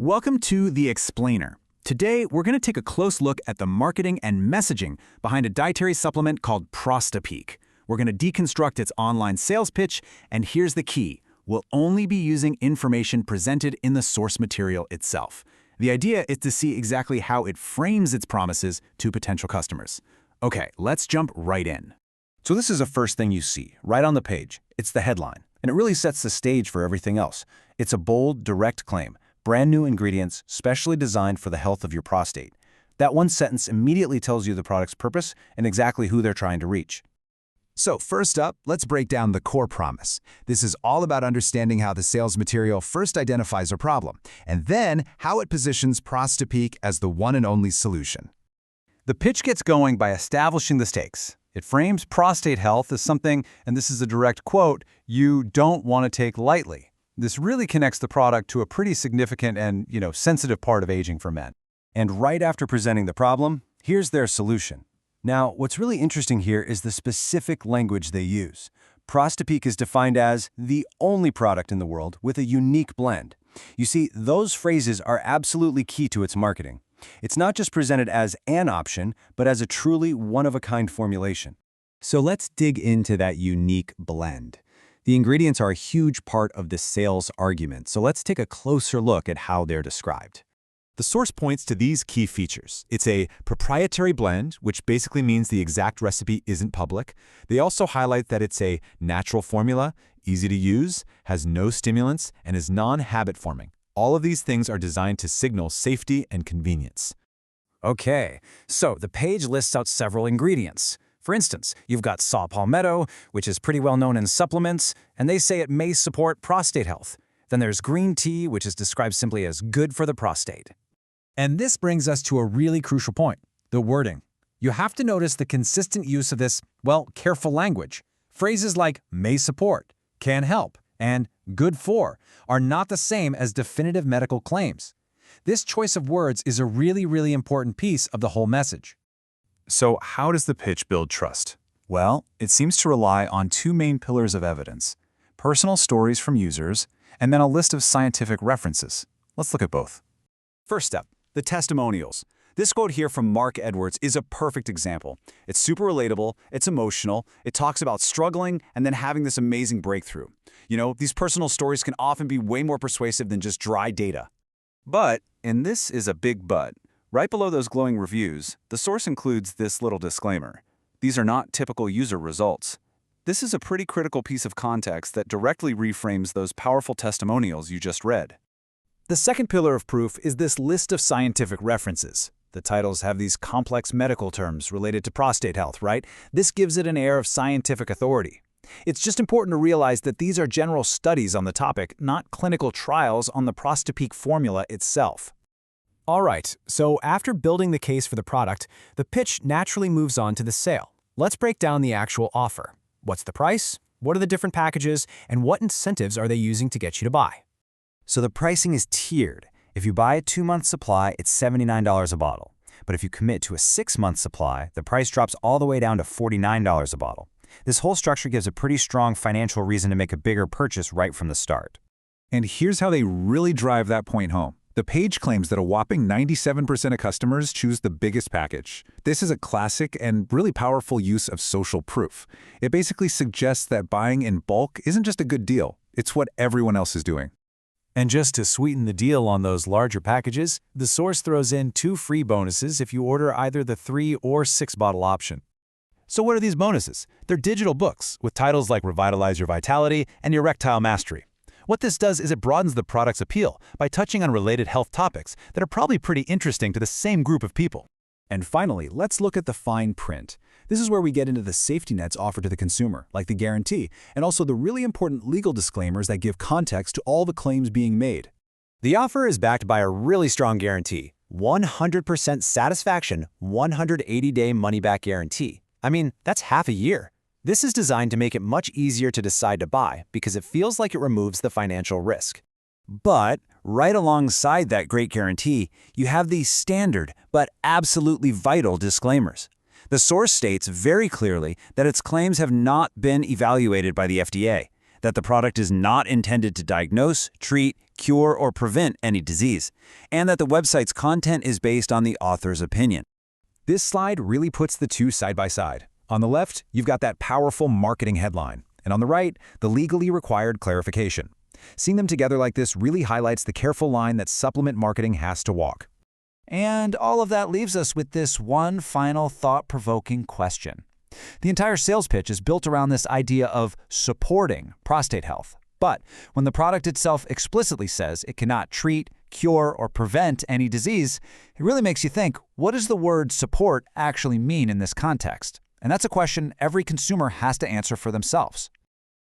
Welcome to The Explainer. Today, we're going to take a close look at the marketing and messaging behind a dietary supplement called Prosta Peak. We're going to deconstruct its online sales pitch, and here's the key. We'll only be using information presented in the source material itself. The idea is to see exactly how it frames its promises to potential customers. Okay, let's jump right in. So this is the first thing you see, right on the page. It's the headline, and it really sets the stage for everything else. It's a bold, direct claim. Brand new ingredients, specially designed for the health of your prostate. That one sentence immediately tells you the product's purpose and exactly who they're trying to reach. So first up, let's break down the core promise. This is all about understanding how the sales material first identifies a problem, and then how it positions Prosta Peak as the one and only solution. The pitch gets going by establishing the stakes. It frames prostate health as something, and this is a direct quote, you don't want to take lightly. This really connects the product to a pretty significant and, sensitive part of aging for men. And right after presenting the problem, here's their solution. Now, what's really interesting here is the specific language they use. Prosta Peak is defined as the only product in the world with a unique blend. You see, those phrases are absolutely key to its marketing. It's not just presented as an option, but as a truly one-of-a-kind formulation. So let's dig into that unique blend. The ingredients are a huge part of the sales argument, so let's take a closer look at how they're described. The source points to these key features. It's a proprietary blend, which basically means the exact recipe isn't public. They also highlight that it's a natural formula, easy to use, has no stimulants, and is non-habit forming. All of these things are designed to signal safety and convenience. Okay, so the page lists out several ingredients. For instance, you've got Saw Palmetto, which is pretty well known in supplements, and they say it may support prostate health. Then there's green tea, which is described simply as good for the prostate. And this brings us to a really crucial point, the wording. You have to notice the consistent use of this, careful language. Phrases like may support, can help, and good for are not the same as definitive medical claims. This choice of words is a really important piece of the whole message. So how does the pitch build trust? Well, it seems to rely on two main pillars of evidence: personal stories from users, and then a list of scientific references. Let's look at both. First step, the testimonials. This quote here from Mark Edwards is a perfect example. It's super relatable, it's emotional, it talks about struggling and then having this amazing breakthrough. These personal stories can often be way more persuasive than just dry data. But, and this is a big but, right below those glowing reviews, the source includes this little disclaimer. These are not typical user results. This is a pretty critical piece of context that directly reframes those powerful testimonials you just read. The second pillar of proof is this list of scientific references. The titles have these complex medical terms related to prostate health, right? This gives it an air of scientific authority. It's just important to realize that these are general studies on the topic, not clinical trials on the Prosta Peak formula itself. All right, so after building the case for the product, the pitch naturally moves on to the sale. Let's break down the actual offer. What's the price? What are the different packages? And what incentives are they using to get you to buy? So the pricing is tiered. If you buy a 2-month supply, it's $79 a bottle. But if you commit to a 6-month supply, the price drops all the way down to $49 a bottle. This whole structure gives a pretty strong financial reason to make a bigger purchase right from the start. And here's how they really drive that point home. The page claims that a whopping 97% of customers choose the biggest package. This is a classic and really powerful use of social proof. It basically suggests that buying in bulk isn't just a good deal, it's what everyone else is doing. And just to sweeten the deal on those larger packages, the source throws in 2 free bonuses if you order either the 3 or 6 bottle option. So what are these bonuses? They're digital books with titles like Revitalize Your Vitality and Erectile Mastery. What this does is it broadens the product's appeal by touching on related health topics that are probably pretty interesting to the same group of people. And finally, let's look at the fine print. This is where we get into the safety nets offered to the consumer, like the guarantee, and also the really important legal disclaimers that give context to all the claims being made. The offer is backed by a really strong guarantee. 100% satisfaction, 180-day money-back guarantee. I mean, that's half a year. This is designed to make it much easier to decide to buy because it feels like it removes the financial risk. But right alongside that great guarantee, you have these standard but absolutely vital disclaimers. The source states very clearly that its claims have not been evaluated by the FDA. that the product is not intended to diagnose, treat, cure, or prevent any disease, and that the website's content is based on the author's opinion. This slide really puts the two side by side. On the left, you've got that powerful marketing headline, and on the right, the legally required clarification. Seeing them together like this really highlights the careful line that supplement marketing has to walk. And all of that leaves us with this one final thought-provoking question. The entire sales pitch is built around this idea of supporting prostate health. But when the product itself explicitly says it cannot treat, cure, or prevent any disease, it really makes you think, what does the word support actually mean in this context? And that's a question every consumer has to answer for themselves.